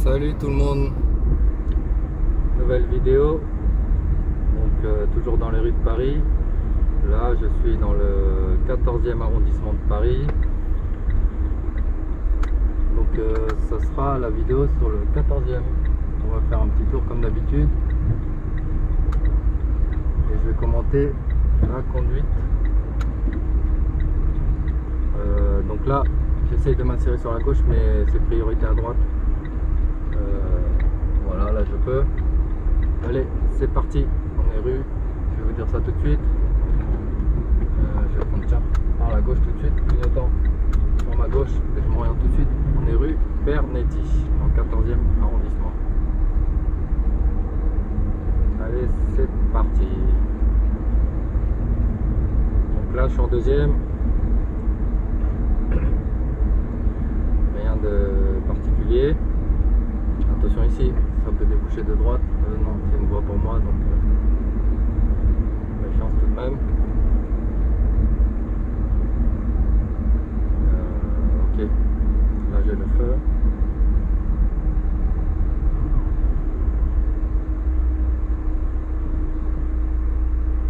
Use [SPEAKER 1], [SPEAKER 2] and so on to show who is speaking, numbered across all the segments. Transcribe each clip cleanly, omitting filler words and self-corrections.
[SPEAKER 1] Salut tout le monde, nouvelle vidéo, donc toujours dans les rues de Paris. Là je suis dans le 14e arrondissement de Paris, donc ça sera la vidéo sur le 14e. On va faire un petit tour comme d'habitude et je vais commenter la conduite. Donc là j'essaye de m'insérer sur la gauche mais c'est priorité à droite. Voilà, là je peux. Allez, c'est parti, on est rue, je vais vous dire ça tout de suite. Je vais prendre tiens par la gauche tout de suite, clignotant sur ma gauche et je m'oriente tout de suite. On est rue Bernetti, dans le 14e arrondissement. Allez, c'est parti. Donc là je suis en deuxième. Rien de particulier. Attention ici, ça peut déboucher de droite. Non, c'est une voie pour moi, donc méfiance tout de même. Ok, là j'ai le feu.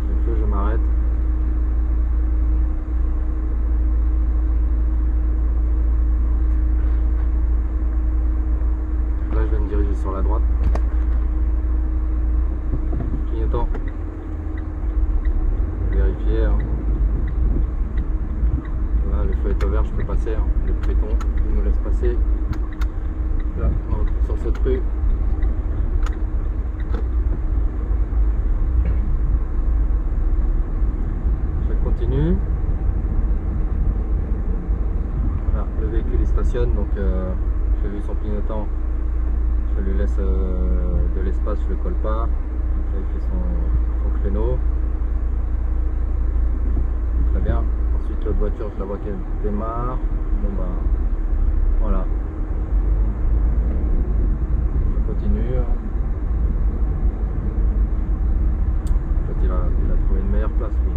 [SPEAKER 1] J'ai le feu, je m'arrête. Là je vais me diriger sur la droite. Clignotant. Vérifier. Hein. Là le feu est ouvert, je peux passer. Hein. Le piéton il nous laisse passer. Là on retrouve sur cette rue. Je continue. Voilà, le véhicule il stationne, donc j'ai vu son clignotant. Je lui laisse de l'espace, je ne le colle pas. Donc là, il fait son créneau. Très bien. Ensuite, l'autre voiture, je la vois qu'elle démarre. Bon, bah voilà. Je continue. En fait, il a trouvé une meilleure place, lui.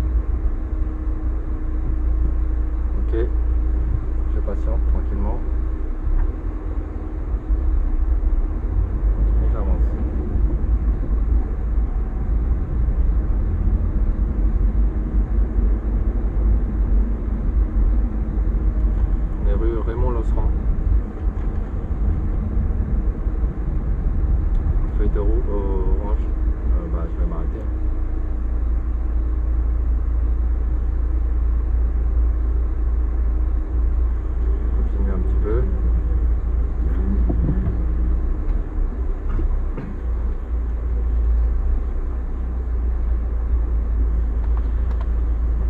[SPEAKER 1] Ok. Je patiente tranquillement. Feuille de roue orange, bah, je vais m'arrêter. Continuer un petit peu.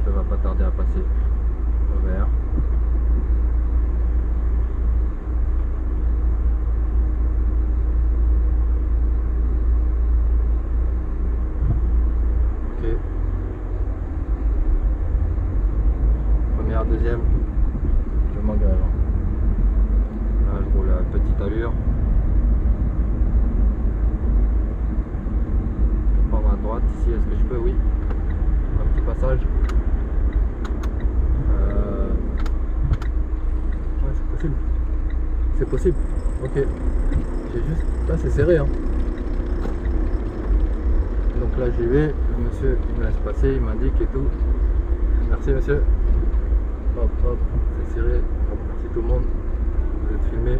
[SPEAKER 1] Ça va pas tarder à passer au vert. Deuxième, je m'engage. Là, je roule à petite allure. Je vais prendre à droite ici, est-ce que je peux? Oui. Un petit passage. Ouais, c'est possible. C'est possible. Ok. J'ai juste. Là, c'est serré. Hein. Donc là, j'y vais. Le monsieur, il me laisse passer, il m'indique et tout. Merci, monsieur. Hop, hop, c'est serré. Hop, merci tout le monde. Vous êtes filmé.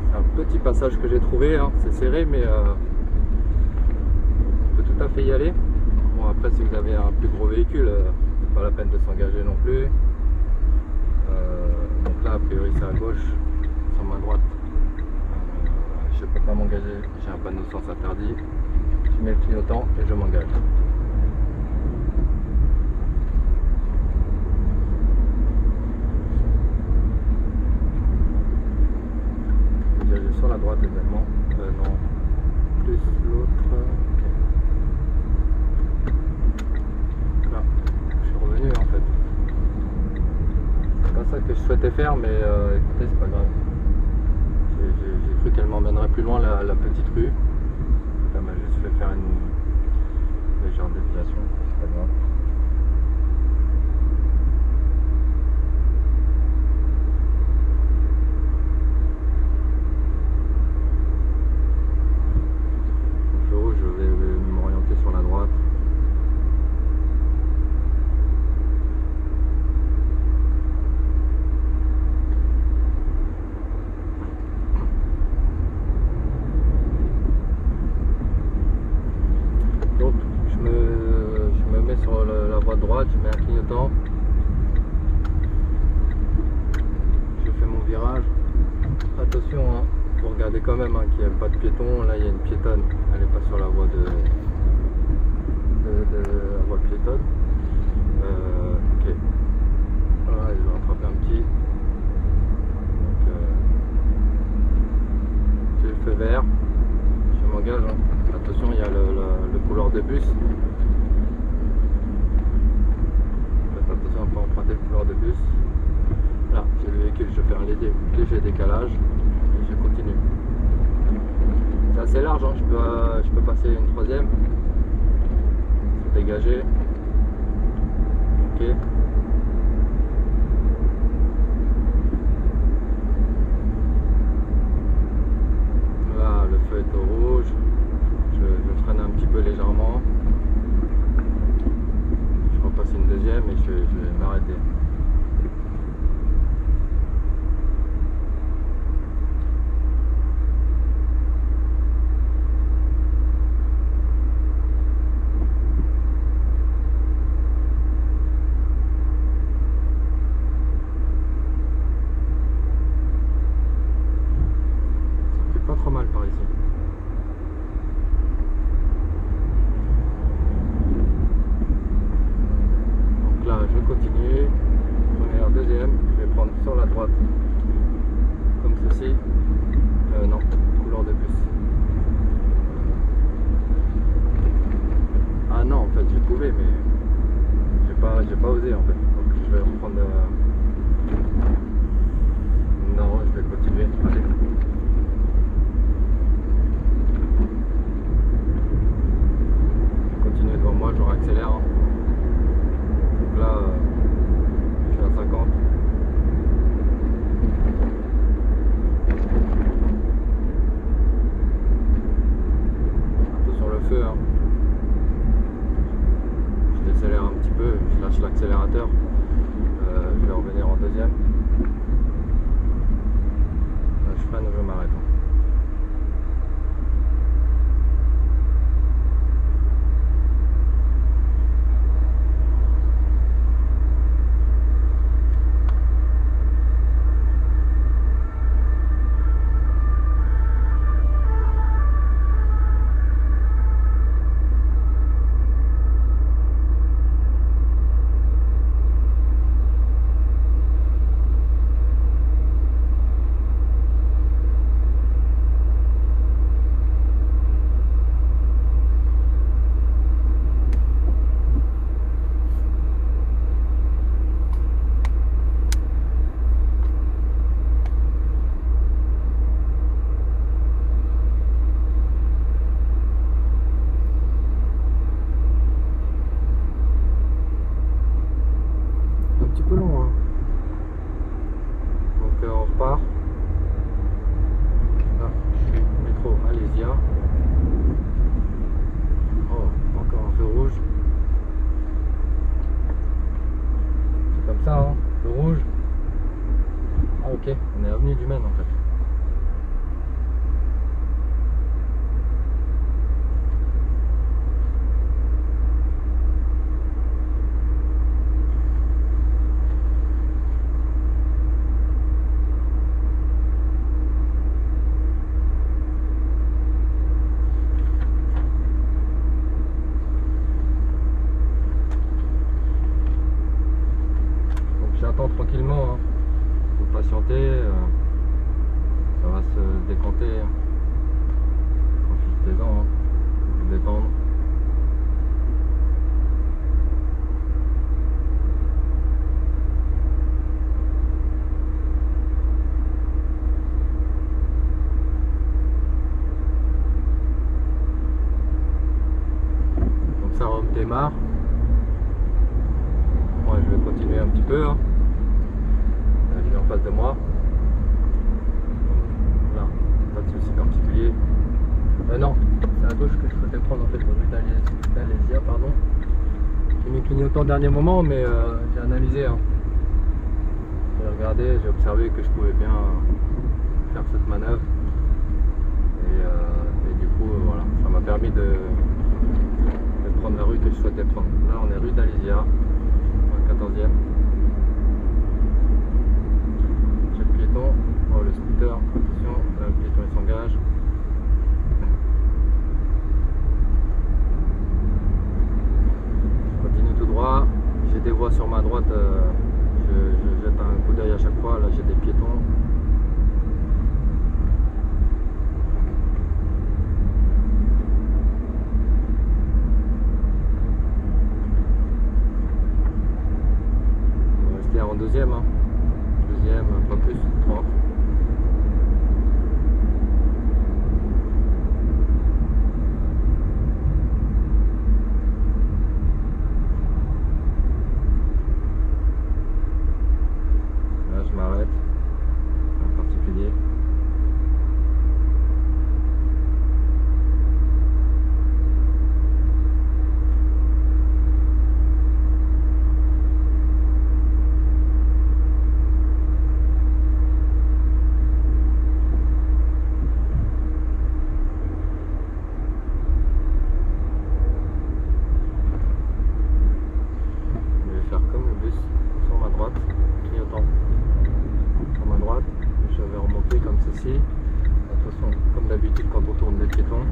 [SPEAKER 1] C'est un petit passage que j'ai trouvé. Hein. C'est serré, mais on peut tout à fait y aller. Bon, après, si vous avez un plus gros véhicule, c'est pas la peine de s'engager non plus. Donc là, a priori, c'est à gauche, sur ma droite. Je ne peux pas m'engager. J'ai un panneau sens interdit. Je mets le clignotant et je m'engage. Sur la droite également, non, plus l'autre, ok. Là, je suis revenu en fait. C'est pas ça que je souhaitais faire, mais écoutez, c'est pas grave. J'ai cru qu'elle m'emmènerait plus loin la petite rue. Elle m'a juste fait faire une légère déviation, c'est pas grave. quand même hein, qu'il n'y a pas de piétons. Là il y a une piétonne, elle n'est pas sur la voie de la voie piétonne. Ok. Voilà, je vais rattraper un petit. Donc j'ai le feu vert. Je m'engage. Hein. Attention, il y a le couloir de bus. Faites attention à ne pas emprunter le couloir de bus. Là, j'ai le véhicule, je fais un léger décalage et je continue. C'est assez large, hein. Je peux passer une troisième. C'est dégagé. Ok. Là, le feu est au rouge. Je freine un petit peu légèrement. Je repasse une deuxième et je vais m'arrêter. Pas trop mal par ici. Donc là je continue. Première, deuxième, je vais prendre sur la droite. Comme ceci. Non, couloir de bus. Ah non en fait j'ai pouvais mais j'ai pas osé en fait. Donc je vais reprendre non je vais continuer. Allez. Devant moi, je réaccélère. Donc là, je suis à 50. Attention le feu. Hein. Je décélère un petit peu, je lâche l'accélérateur. Je vais revenir en deuxième. Là, je freine, je m'arrête. Ok, on est avenue du Maine en fait. Donc j'attends tranquillement, hein. Faut patienter, ça va se décanter. Profitez-en, hein. Faut vous détendre. Donc ça redémarre. Moi je vais continuer un petit peu, hein. Il est en face de moi. Là, pas de souci particulier. Non, c'est à gauche que je souhaitais prendre en fait, rue d'Alésia, pardon. J'ai mis clignotant au dernier moment, mais j'ai analysé. Hein. J'ai regardé, j'ai observé que je pouvais bien faire cette manœuvre. Et du coup, voilà, ça m'a permis de prendre la rue que je souhaitais prendre. Là, on est rue d'Alésia, dans le 14e. Oh, le scooter, attention, le piéton il s'engage. deuxième, pas plus, 30. Là je m'arrête, en particulier. Comme le bus sur ma droite, clignotant sur ma droite, je vais remonter comme ceci. Attention, comme d'habitude quand on tourne des piétons.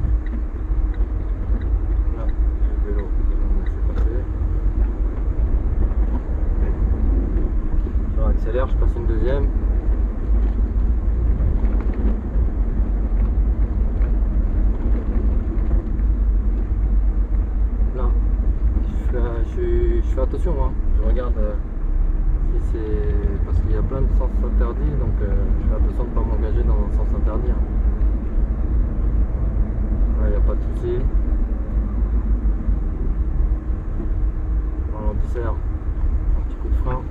[SPEAKER 1] Là, le vélo, je vais me laisser passer. Je réaccélère, je passe une deuxième. Là, je fais attention, hein. Je regarde si c'est parce qu'il y a plein de sens interdits, donc je fais attention de ne pas m'engager dans un sens interdit. Hein. Là, il n'y a pas de souci. Ralentisseur, un petit coup de frein.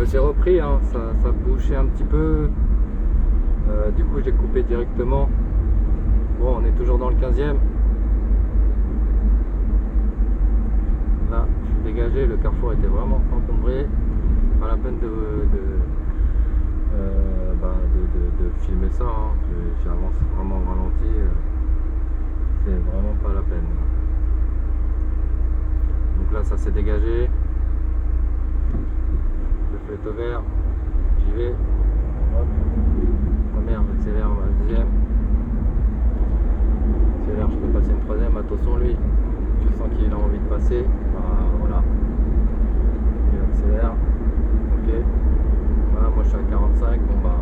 [SPEAKER 1] J'ai repris, hein, ça bouchait un petit peu. Du coup, j'ai coupé directement. Bon, on est toujours dans le 15e. Là, je suis dégagé, le carrefour était vraiment encombré. Pas la peine de filmer ça. Hein. J'avance vraiment au ralenti. C'est vraiment pas la peine. Donc là, ça s'est dégagé. Le feu est au vert. J'y vais. Hop. Première, j'accélère, la deuxième. J'accélère, je peux passer une troisième. Attention, lui. Je sens qu'il a envie de passer. Voilà. Il accélère. Ok. Voilà, moi je suis à 45. Bon bah.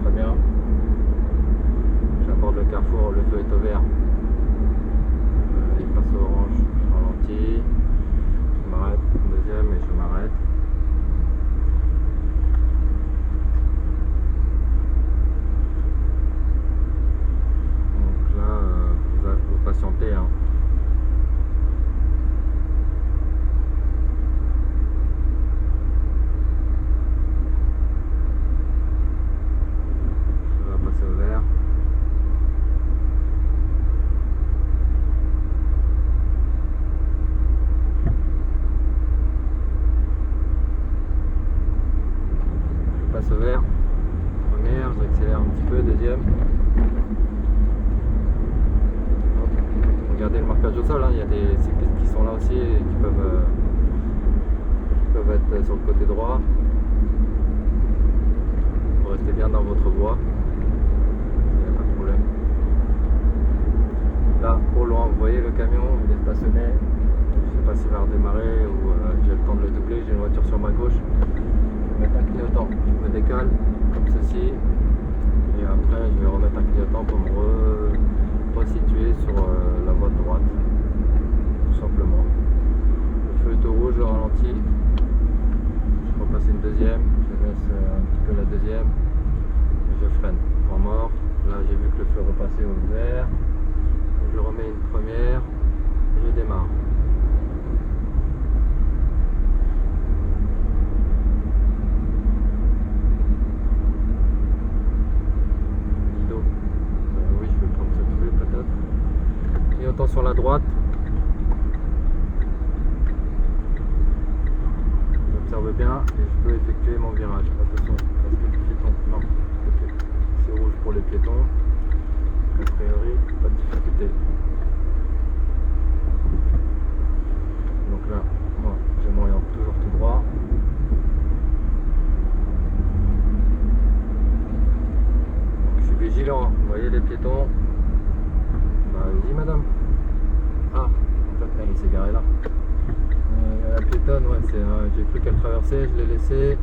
[SPEAKER 1] Très bien. J'aborde le carrefour, le feu est au vert. Il passe au orange. Je ralentis. Je m'arrête. Deuxième et je m'arrête. Patienter, hein. Ça va passer au vert. Je passe au vert. Première, j'accélère un petit peu, deuxième. Regardez le marquage au sol, hein. Il y a des cyclistes qui sont là aussi et qui peuvent être sur le côté droit. Vous restez bien dans votre voie, il n'y a pas de problème. Là, au loin, vous voyez le camion, il est stationné. Je ne sais pas s'il va redémarrer ou j'ai le temps de le doubler. J'ai une voiture sur ma gauche. Je vais mettre un clignotant, je me décale comme ceci. Et après, je vais remettre un clignotant pour me resituer sur la voie de droite, tout simplement. Le feu est au rouge, je ralentis, je repasse une deuxième, je laisse un petit peu la deuxième et je freine, en mort. Là j'ai vu que le feu repassait au vert, donc je remets une première, je démarre. Sur la droite, j'observe bien et je peux effectuer mon virage. Attention, parce que le piéton, non, ok, c'est rouge pour les piétons, a priori pas de difficulté. Donc là, moi je m'oriente toujours tout droit. Donc, je suis vigilant, vous voyez les piétons. Bah, vas-y madame. Ah, en fait, elle s'est garée là. La piétonne, ouais, j'ai cru qu'elle traversait, je l'ai laissée.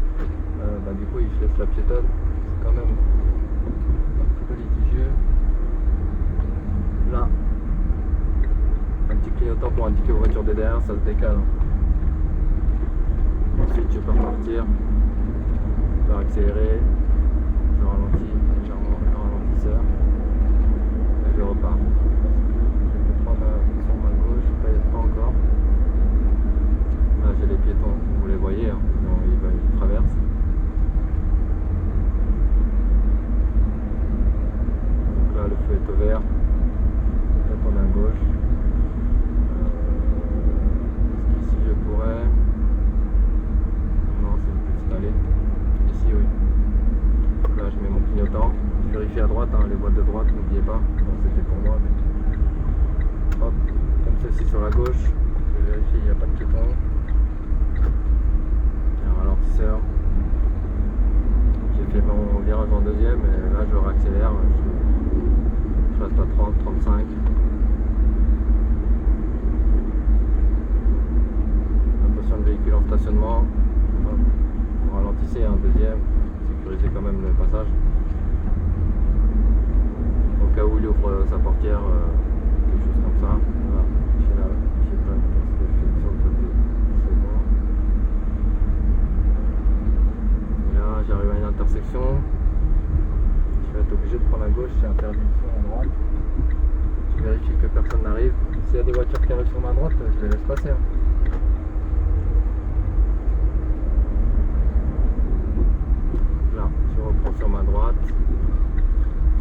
[SPEAKER 1] Du coup, je laisse la piétonne. C'est quand même un petit peu litigieux. Là, elle petit clignotant pour indiquer aux voitures de derrière, ça se décale. Ensuite je peux repartir, je peux accélérer, je ralentis légèrement le ralentisseur et je repars. Je peux prendre sur ma gauche, pas encore. Là j'ai les piétons, vous les voyez, hein, ils traversent. Donc là le feu est au vert, je vais tourner à gauche. Est-ce qu'ici je pourrais... Non, c'est une petite allée. Ici oui. Donc là je mets mon clignotant. Je vérifie à droite, hein, les boîtes de droite, n'oubliez pas. Bon, c'était pour moi, mais... Hop, comme celle-ci sur la gauche, je vérifie, il n'y a pas de piéton. Ralentisseur. J'ai fait mon virage en deuxième et là je réaccélère, je reste à 30, 35. Attention le véhicule en stationnement. Hop. Vous ralentissez un deuxième, sécurisez quand même le passage. Au cas où il ouvre sa portière, quelque chose comme ça. Voilà. Je sais pas ce que je fais sur le côté. C'est bon. J'arrive à une intersection, je vais être obligé de prendre à gauche, c'est interdit de faire à droite. Je vérifie que personne n'arrive. S'il y a des voitures qui arrivent sur ma droite, je les laisse passer. Hein. Là, je reprends sur ma droite.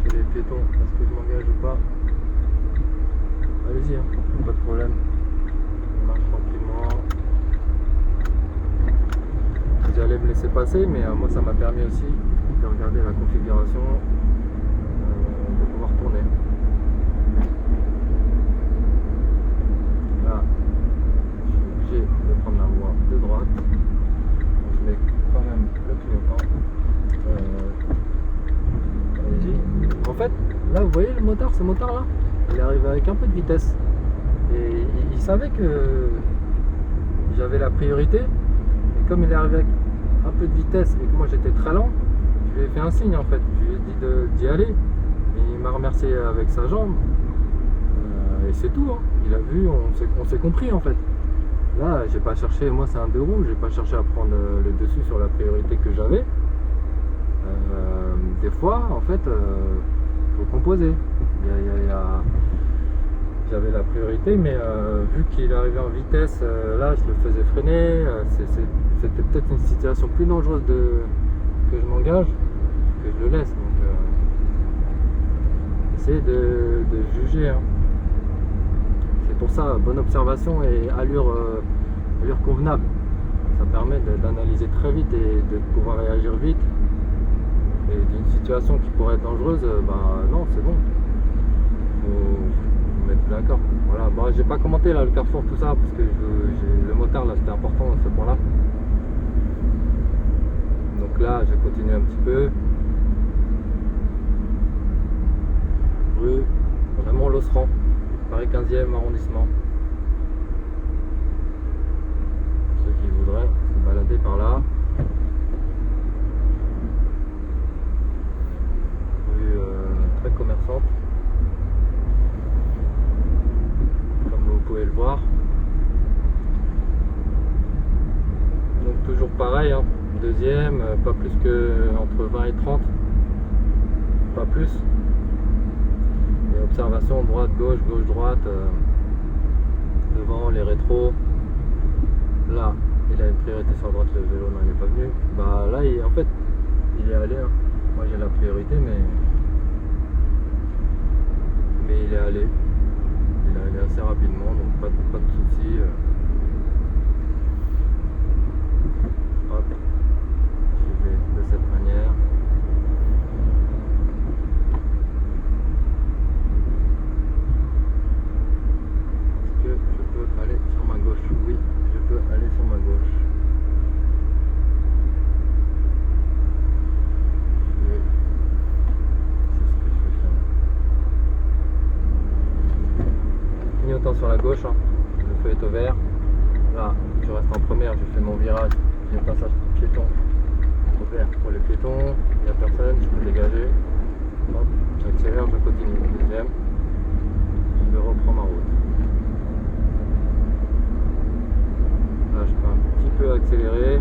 [SPEAKER 1] J'ai les piétons, est-ce que je m'engage ou pas? Allez-y, hein, pas de problème. Je marche tranquillement. Vous allez me laisser passer, mais moi ça m'a permis aussi de regarder la configuration, de pouvoir tourner. Là, je suis obligé de prendre la voie de droite. Donc, je mets quand même le clignotant. Allez-y. En fait, là vous voyez le motard, ce motard là, il arrive avec un peu de vitesse. Et il savait que j'avais la priorité. Et comme il est arrivé avec un peu de vitesse et que moi j'étais très lent, je lui ai fait un signe en fait. Je lui ai dit d'y aller. Et il m'a remercié avec sa jambe. Et c'est tout. Hein. Il a vu, on s'est compris en fait. Là, j'ai pas cherché, moi c'est un deux roues, j'ai pas cherché à prendre le dessus sur la priorité que j'avais. Des fois, en fait, faut composer. J'avais la priorité, mais vu qu'il arrivait en vitesse, là je le faisais freiner. C'était peut-être une situation plus dangereuse que je m'engage, que je le laisse. Donc, essayez de juger. Hein. C'est pour ça, bonne observation et allure convenable. Ça permet d'analyser très vite et de pouvoir réagir vite. Et d'une situation qui pourrait être dangereuse, non, c'est bon. Faut mettre d'accord. Voilà, bon, j'ai pas commenté là le carrefour, tout ça, parce que le motard là, c'était important à ce point-là. Donc là, je continue un petit peu. Rue vraiment l'Osserand, Paris 15e arrondissement. Pour ceux qui voudraient se balader par là. Rue très commerçante. Comme vous pouvez le voir. Donc toujours pareil, hein. Deuxième, pas plus que entre 20 et 30, pas plus. Et observation droite, gauche, gauche, droite, devant les rétros. Là, il a une priorité sur la droite, le vélo, non, il n'est pas venu. Bah là, en fait, il est allé. Hein. Moi, j'ai la priorité, mais il est allé. Il est allé assez rapidement, donc pas de soucis. Hop. De cette manière. Est-ce que je peux aller sur ma gauche? Oui, je peux aller sur ma gauche. C'est ce que je vais faire. Clignotant sur la gauche, hein. Le feu est au vert. Là, je reste en première, je fais mon virage, j'ai un passage piéton. Vert pour les piétons, il n'y a personne, je peux dégager. Hop, j'accélère, je continue. Deuxième, je reprends ma route. d'accélérer.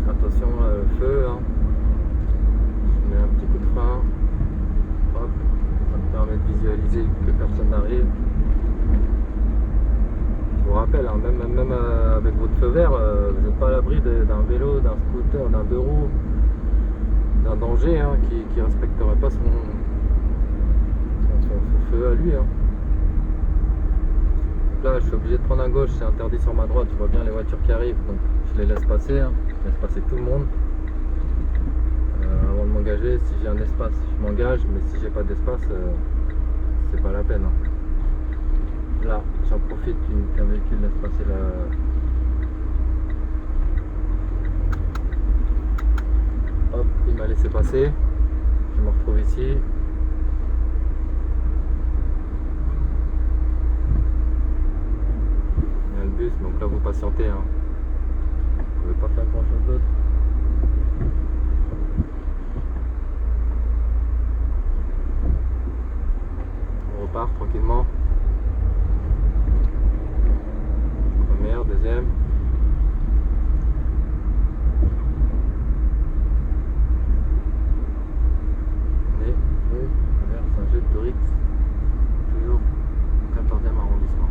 [SPEAKER 1] Attention le feu, hein. Je mets un petit coup de frein. Hop, ça me permet de visualiser que personne n'arrive. Je vous rappelle, hein, même avec votre feu vert, vous n'êtes pas à l'abri d'un vélo, d'un scooter, d'un deux roues, d'un danger, hein, qui ne respecterait pas son feu à lui. Hein. Là, je suis obligé de prendre à gauche, c'est interdit sur ma droite. Je vois bien les voitures qui arrivent, donc je les laisse passer. Hein. Je laisse passer tout le monde. Avant de m'engager, si j'ai un espace, je m'engage, mais si j'ai pas d'espace, c'est pas la peine. Hein. Là, j'en profite qu'un véhicule laisse passer la. Hop, il m'a laissé passer. Je me retrouve ici. Il y a le bus, donc là vous patientez. Hein. Vous pouvez pas faire grand chose d'autre. On repart tranquillement. Première, deuxième. Vers Saint-Gilles-de-Rix, toujours 14e arrondissement.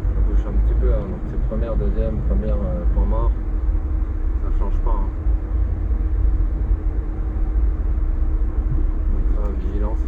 [SPEAKER 1] Ça bouge un petit peu, hein, donc c'est première, deuxième, première, point mort. Ça change pas. Hein. Donc ça, vigilance.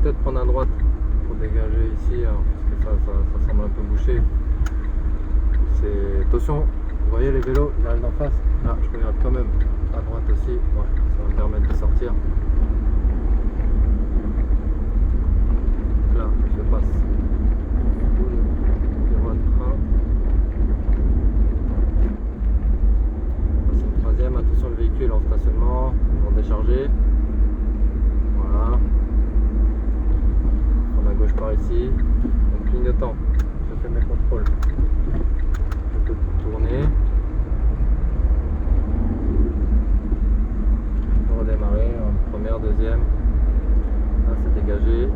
[SPEAKER 1] Peut-être prendre à droite pour dégager ici, hein, parce que ça semble un peu bouché. Attention, vous voyez les vélos, ils arrivent en face. Là, je regarde quand même à droite aussi. Ouais, ça va me permettre de sortir. Là, je passe. C'est une troisième. Attention, le véhicule en stationnement, ils vont décharger. Voilà. Gauche par ici, donc clignotant, je fais mes contrôles, je peux tourner, redémarrer, première, deuxième, là c'est dégagé.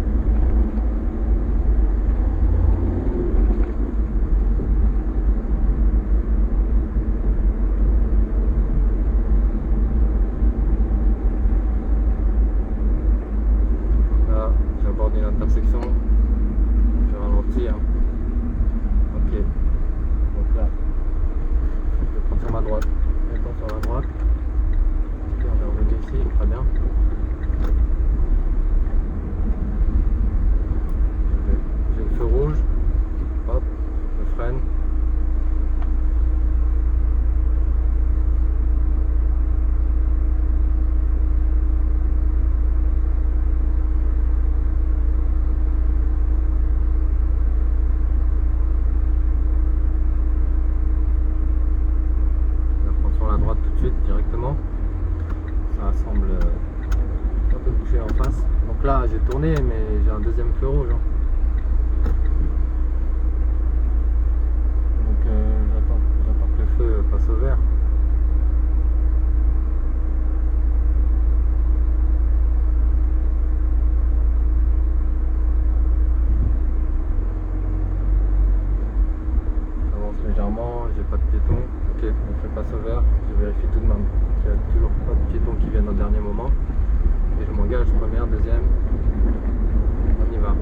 [SPEAKER 1] J'aborde une intersection, je ralentis. Hein. Ok, donc là, je vais prendre sur ma droite. Mettons sur la droite. Ok, on est revenu ici, très bien. J'ai le feu rouge, hop, je freine. Directement, ça semble un peu bouché en face. Donc là j'ai tourné, mais j'ai un deuxième feu rouge. Hein. Donc j'attends que le feu passe au vert. J'avance légèrement, j'ai pas de piéton. Ok, on fait passe au vert. Je vérifie tout de même qu'il n'y a toujours pas de piétons qui viennent au dernier moment. Et je m'engage, première, deuxième. On y va.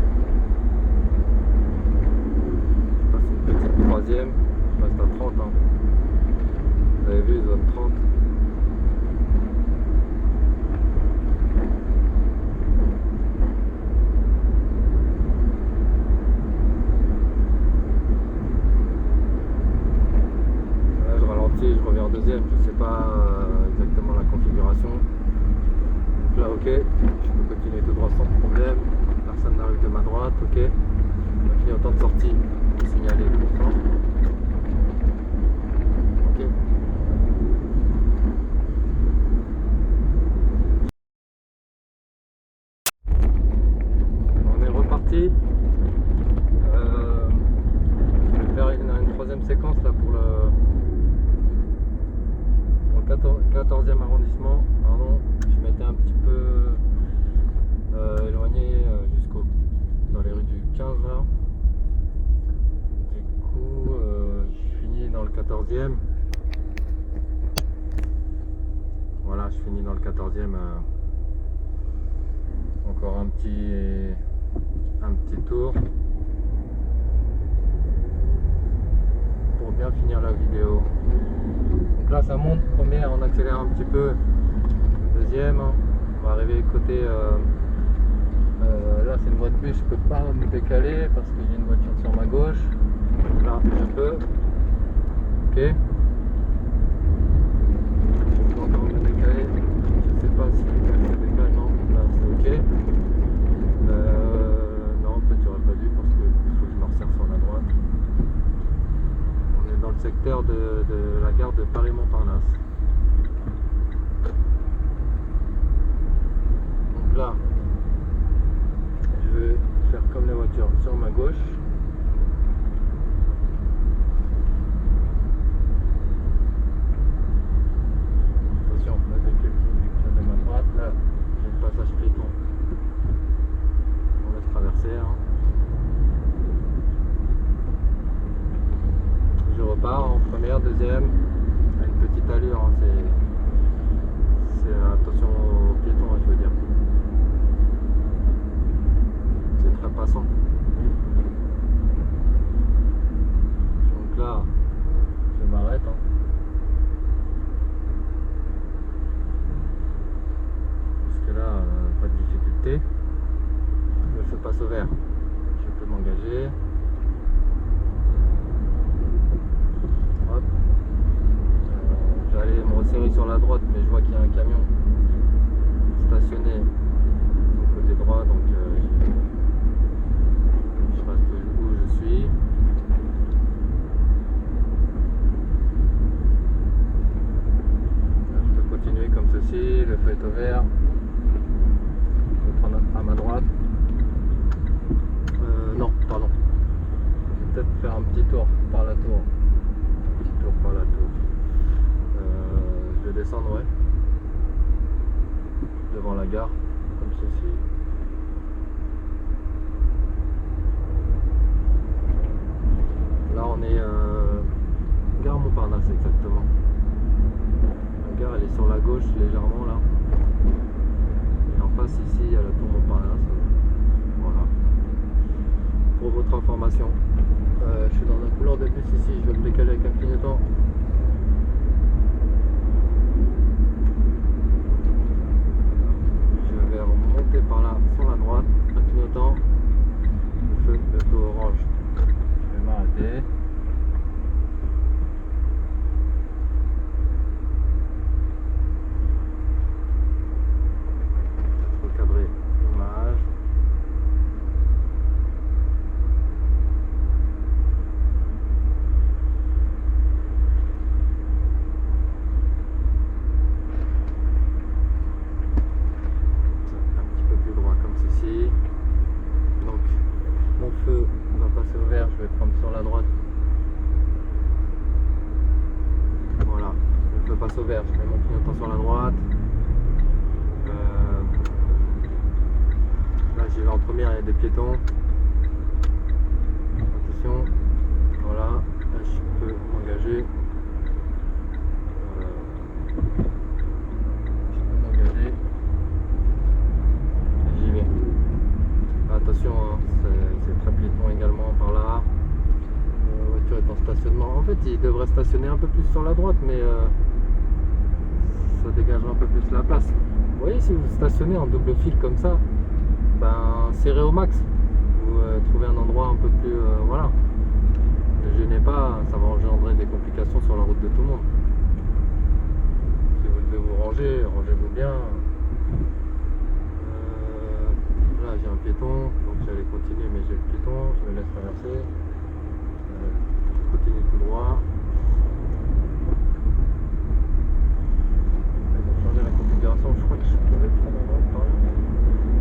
[SPEAKER 1] Je passe une petite troisième. Je reste à 30. Hein. Vous avez 14e arrondissement, pardon, je m'étais un petit peu éloigné dans les rues du 15 là. Du coup, je finis dans le 14e. Voilà, je finis dans le 14e. Encore un petit tour pour bien finir la vidéo. Donc là ça monte, première, on accélère un petit peu, deuxième, on va arriver côté là c'est une voie de bus, je peux pas me décaler parce qu'il y a une voiture sur ma gauche. Là je peux, ok, je peux encore me décaler, je sais pas si je décale, non, là c'est ok. Non, en fait j'aurais pas dû parce qu'il faut que je me resserre sur la droite. On est dans le secteur de la gare de Paris-Montparnasse. Donc là, je vais faire comme les voitures sur ma gauche. Attention, là j'ai le véhicule de ma droite, là j'ai le passage piéton. On laisse traverser. Je repars en première, deuxième, à une petite allure, c'est attention aux piétons, je veux dire. C'est très passant. Donc là, je m'arrête. Parce que là, pas de difficulté. Le feu passe au vert. Je peux m'engager. Hop. J'allais me resserrer sur la droite, mais je vois qu'il y a un camion stationné du côté droit, donc je reste où je suis. Là, je peux continuer comme ceci, le feu est au vert. Je vais prendre à ma droite. Non, pardon. Je vais peut-être faire un petit tour par la tour. Je vais descendre, ouais. Devant la gare, comme ceci. Là, on est gare Montparnasse, exactement. La gare, elle est sur la gauche, légèrement, là. Et en face, ici, il y a la tour Montparnasse. Voilà. Pour votre information, je suis dans un couloir de bus ici, je vais me décaler avec un clignotant. Je vais remonter par là sur la droite, un clignotant, le feu orange. Je vais m'arrêter. Recadrer l'image. Donc mon feu va passer au vert, je vais prendre sur la droite. Voilà, le feu passe au vert, je mets mon clignotant sur la droite. Là j'y vais en première, il y a des piétons. Attention, voilà, là je peux m'engager. J'y vais. Attention, hein, c'est très piéton également par là. La voiture est en stationnement. En fait, il devrait stationner un peu plus sur la droite, mais ça dégagera un peu plus la place. Vous voyez, si vous stationnez en double fil comme ça, ben serrez au max. Vous trouvez un endroit un peu plus, voilà. Ne gênez pas, ça va engendrer des complications sur la route de tout le monde. Si vous devez vous ranger, rangez-vous bien. Là j'ai un piéton, donc j'allais continuer, mais j'ai le piéton, je me laisse traverser. Je continue tout droit. Ils ont changé la configuration, je crois que je pouvais prendre la droite par là.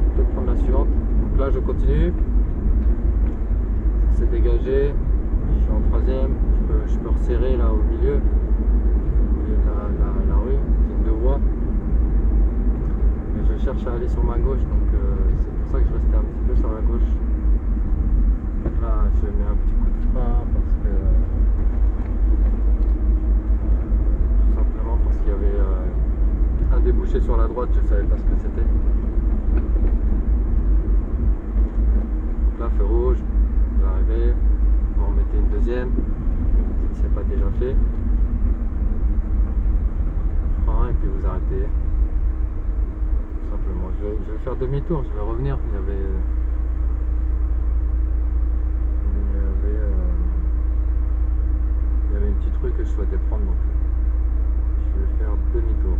[SPEAKER 1] Je peux prendre la suivante. Donc là je continue. C'est dégagé. Je suis en troisième. Je peux resserrer là au milieu de la rue. C'est une deux voie. Mais je cherche à aller sur ma gauche, donc c'est pour ça que je restais un petit peu sur la gauche. Là, je mets un petit coup de frein parce que tout simplement parce qu'il y avait un débouché sur la droite, je savais pas ce que c'était. Là, feu rouge, vous arrivez, vous en remettez une deuxième, si c'est pas déjà fait. Frein et puis vous arrêtez. Tout simplement. Je vais faire demi-tour, je vais revenir. Il y avait une petite rue que je souhaitais prendre, donc je vais faire demi-tour.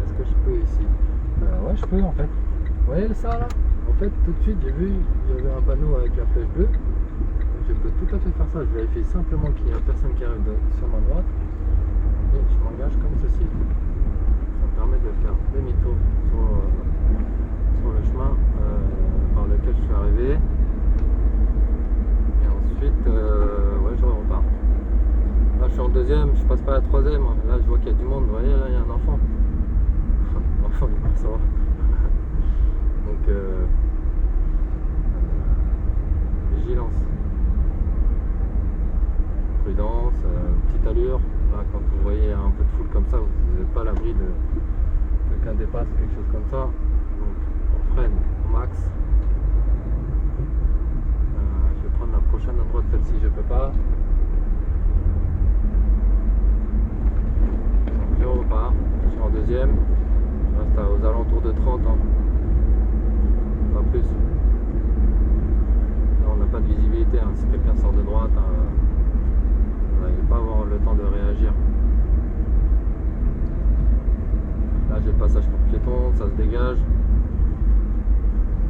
[SPEAKER 1] Est-ce que je peux ici? Ouais, je peux en fait. Vous voyez ça là? En fait, tout de suite, j'ai vu il y avait un panneau avec la flèche bleue. Je peux tout à fait faire ça, je vérifie simplement qu'il n'y a personne qui arrive sur ma droite et je m'engage comme ceci. Ça me permet de faire demi-tour sur le chemin par lequel je suis arrivé et ensuite ouais, je repars. Là je suis en deuxième, je passe pas à la troisième, là je vois qu'il y a du monde, vous voyez là il y a un enfant. L'enfant il passe donc vigilance. Prudence, petite allure. Là, quand vous voyez un peu de foule comme ça, vous n'êtes pas à l'abri de qu'un dépasse, quelque chose comme ça. Donc on freine au max. Je vais prendre la prochaine à droite, celle-ci je peux pas. Donc je repars, je suis en deuxième. Je reste aux alentours de 30 ans. Pas plus. Là on n'a pas de visibilité, hein. Si quelqu'un sort de droite, vous n'allez pas avoir le temps de réagir. Là j'ai le passage pour piéton, ça se dégage.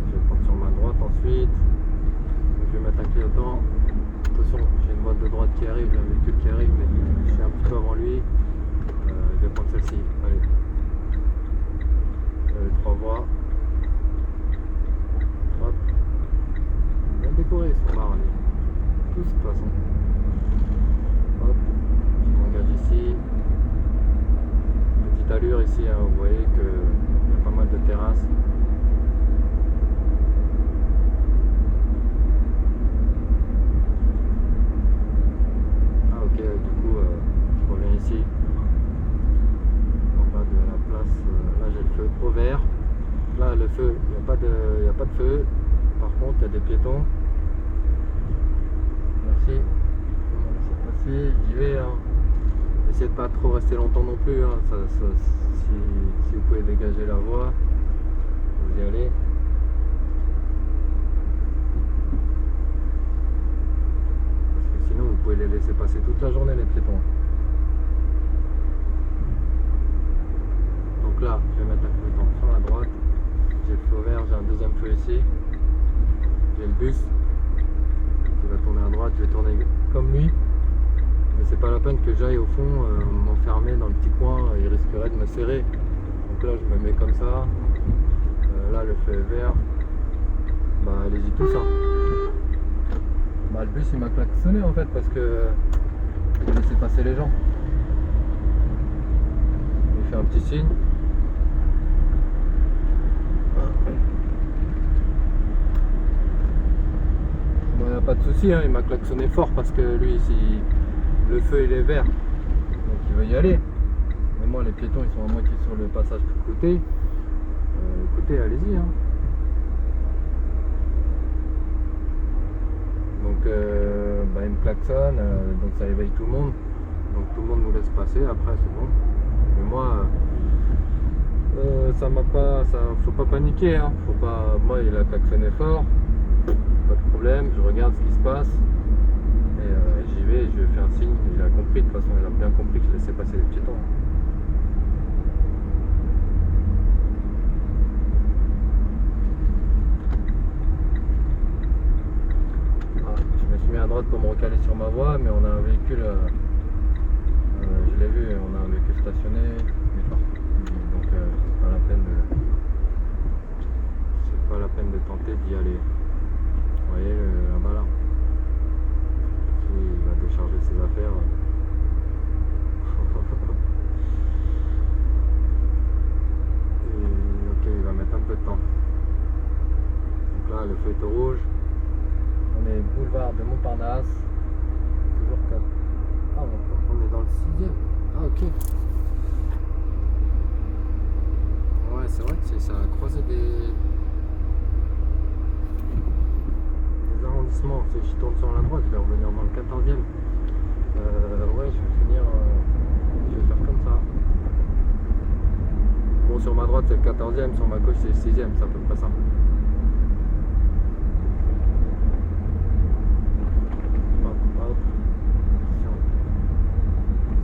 [SPEAKER 1] Je vais prendre sur ma droite ensuite. Donc, je vais mettre un clignotant. Attention, j'ai une boîte de droite qui arrive, j'ai un véhicule qui arrive, mais je suis un petit peu avant lui. Je vais prendre celle-ci. Allez. Trois voies. Hop. Bien décoré son bar, allez. Tous de toute façon. Hop, je m'engage ici. Petite allure ici, hein, vous voyez qu'il y a pas mal de terrasses. Ah ok, du coup je reviens ici. En bas de la place, là j'ai le feu au vert. Là le feu, il n'y a pas de feu. Par contre il y a des piétons. Merci. J'y vais, hein. Essayez de pas trop rester longtemps non plus, hein. Si vous pouvez dégager la voie, vous y allez. Parce que sinon vous pouvez les laisser passer toute la journée les piétons. Donc là je vais mettre un clignotant sur la droite, j'ai le feu vert, j'ai un deuxième feu ici, j'ai le bus qui va tourner à droite, je vais tourner comme lui. Mais c'est pas la peine que j'aille au fond m'enfermer dans le petit coin, il risquerait de me serrer. Donc là je me mets comme ça, là le feu est vert, bah allez-y tous hein. Bah le bus il m'a klaxonné en fait parce que il laissait passer les gens. Il fait un petit signe. Bon, il n'y a pas de souci, hein, il m'a klaxonné fort parce que lui ici le feu il est vert, donc il veut y aller. Mais moi les piétons ils sont à moitié sur le passage de côté. Écoutez, allez-y. Hein. Donc il me klaxonne, donc ça éveille tout le monde. Donc tout le monde nous laisse passer, après c'est bon. Mais moi, ça m'a pas, faut pas paniquer. Hein. Faut pas, moi il a klaxonné fort, pas de problème, je regarde ce qui se passe. Et j'y vais, je lui ai fait un signe, il a compris, de toute façon il a bien compris que je laissais passer les piétons. Ah, je me suis mis à droite pour me recaler sur ma voie, mais on a un véhicule, je l'ai vu, on a un véhicule stationné, donc pas la peine de tenter d'y aller. Vous voyez là-bas là. Il va décharger ses affaires. Et ok, il va mettre un peu de temps. Donc là, le feu est au rouge. On est boulevard de Montparnasse. Toujours 4. Ah, on est dans le 6e. Ah, ok. Ouais, c'est vrai que ça a croisé des arrondissements. Si je tourne sur la droite, je vais revenir dans le 14e. Ouais, je vais finir. Je vais faire comme ça. Bon, sur ma droite, c'est le 14e. Sur ma gauche, c'est le 6e. C'est à peu près ça.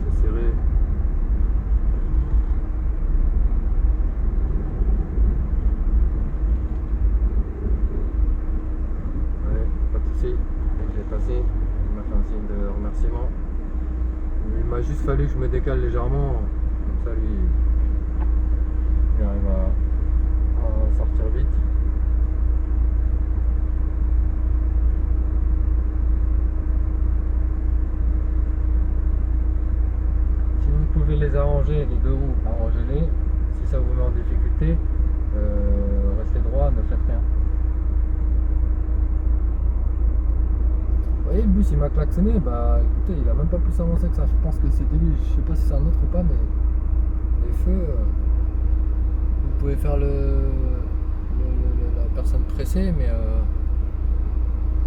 [SPEAKER 1] C'est serré. Ouais, pas de soucis. Dès que je l'ai passé, il m'a fait un signe de remerciement. Il m'a juste fallu que je me décale légèrement. Comme ça, lui, il arrive à sortir vite. Vous pouvez les arranger, les deux roues, arrangez-les. Si ça vous met en difficulté, restez droit, ne faites rien. Vous voyez, le bus il m'a klaxonné, bah écoutez, il a même pas plus avancé que ça. Je pense que c'était lui, je sais pas si c'est un autre ou pas, mais les feux, vous pouvez faire la personne pressée, mais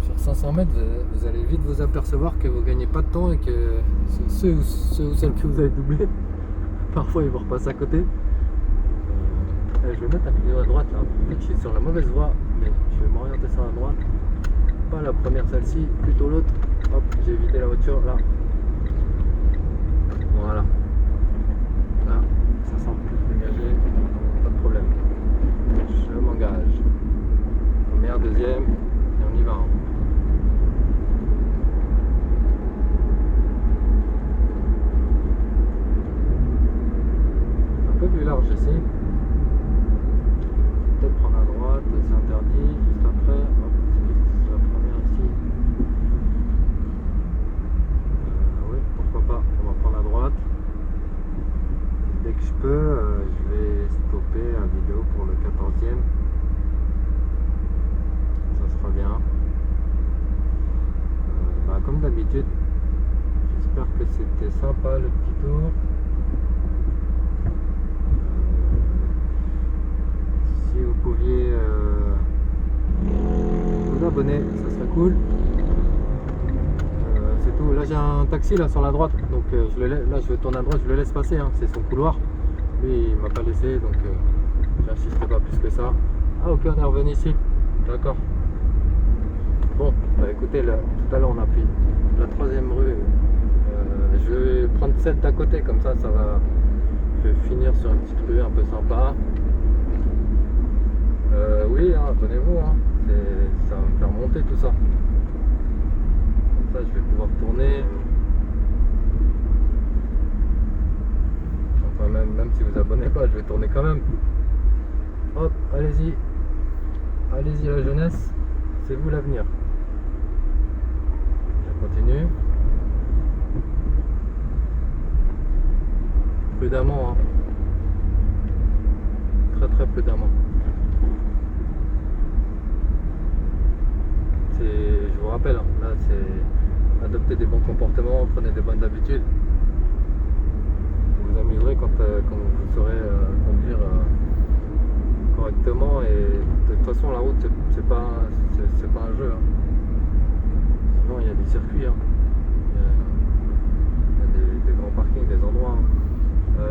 [SPEAKER 1] sur 500 mètres, vous allez vite vous apercevoir que vous gagnez pas de temps et que ceux ou celles que vous avez doublé, parfois ils vont repasser à côté. Je vais mettre la vidéo à droite là. En fait, je suis sur la mauvaise voie, mais je vais m'orienter sur la droite. Pas la première, celle-ci, plutôt l'autre. Hop, j'ai évité la voiture là. Voilà. Là, ça semble plus dégagé. Pas de problème. Je m'engage. Première, deuxième, et on y va. Un peu plus large ici. Peut-être prendre à droite, c'est interdit. Juste après, hop, c'est la première ici. Oui, pourquoi pas. On va prendre à droite. Dès que je peux, je vais stopper la vidéo pour le 14e. Ça sera bien. Comme d'habitude, j'espère que c'était sympa le petit tour. Si vous pouviez vous abonner, ça serait cool. C'est tout. Là j'ai un taxi là sur la droite, donc là je vais tourner à droite, je le laisse passer, hein. C'est son couloir. Lui il m'a pas laissé, donc j'insiste pas plus que ça. Ah ok, on est revenu ici. D'accord. Bon, bah écoutez, tout à l'heure on a pris la 3e rue. Je vais prendre celle d'à côté, comme ça va. Je vais finir sur une petite rue un peu sympa. Oui, hein, abonnez-vous, hein. Ça va me faire monter tout ça. Comme ça je vais pouvoir tourner. Enfin même si vous abonnez pas, je vais tourner quand même. Hop, allez-y. Allez-y la jeunesse, c'est vous l'avenir. Je continue. Prudemment, hein. Très prudemment. Je vous rappelle, hein, là c'est adopter des bons comportements, prenez des bonnes habitudes. Vous vous amuserez quand vous saurez conduire correctement, et de toute façon la route c'est pas un jeu, hein. Sinon il y a des circuits, hein. Il y a des grands parkings, des endroits, hein.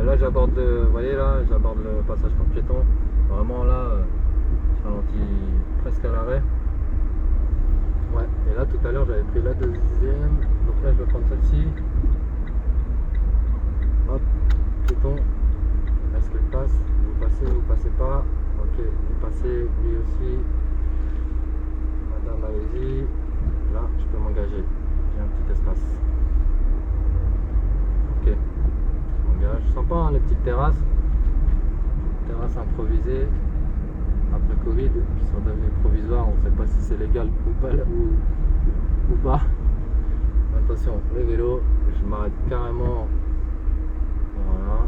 [SPEAKER 1] Là j'aborde, vous voyez là, j'aborde le passage pour piétons. Vraiment là, je ralentis presque à l'arrêt. Ouais, et là tout à l'heure j'avais pris la 2e, donc là je vais prendre celle-ci. Hop, piéton. Est-ce qu'il passe? Vous passez pas. Ok, vous passez, lui aussi. Madame, allez-y. Là, je peux m'engager. J'ai un petit espace. Ok, je m'engage. Sympa, hein, les petites terrasses. s'improviser. Après Covid, ils sont devenus provisoires, on ne sait pas si c'est légal ou pas. Attention, les vélos, je m'arrête carrément. Voilà.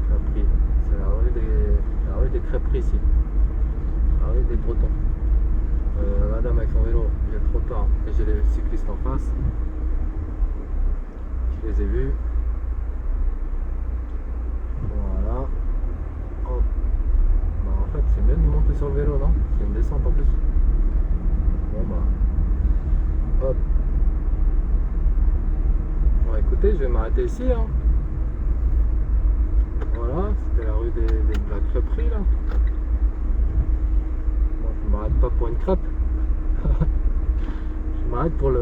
[SPEAKER 1] Crêperie, c'est la rue des crêperies ici. La rue des Bretons. Madame avec son vélo, j'ai trop tard et j'ai les cyclistes en face. Je les ai vus. Voilà. Hop. Bah, en fait, c'est mieux de monter sur le vélo, non? C'est une descente en plus. Bon bah. Hop. Bon, écoutez, je vais m'arrêter ici. Hein. Voilà, c'était la rue de la crêperie là. Bon, je m'arrête pas pour une crêpe. Je m'arrête pour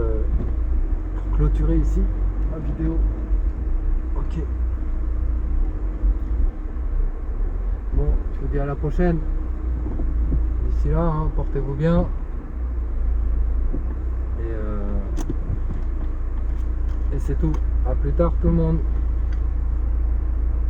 [SPEAKER 1] clôturer ici la vidéo. Ok. Bon, je vous dis à la prochaine. D'ici là, hein, portez-vous bien. Et c'est tout. À plus tard tout le monde.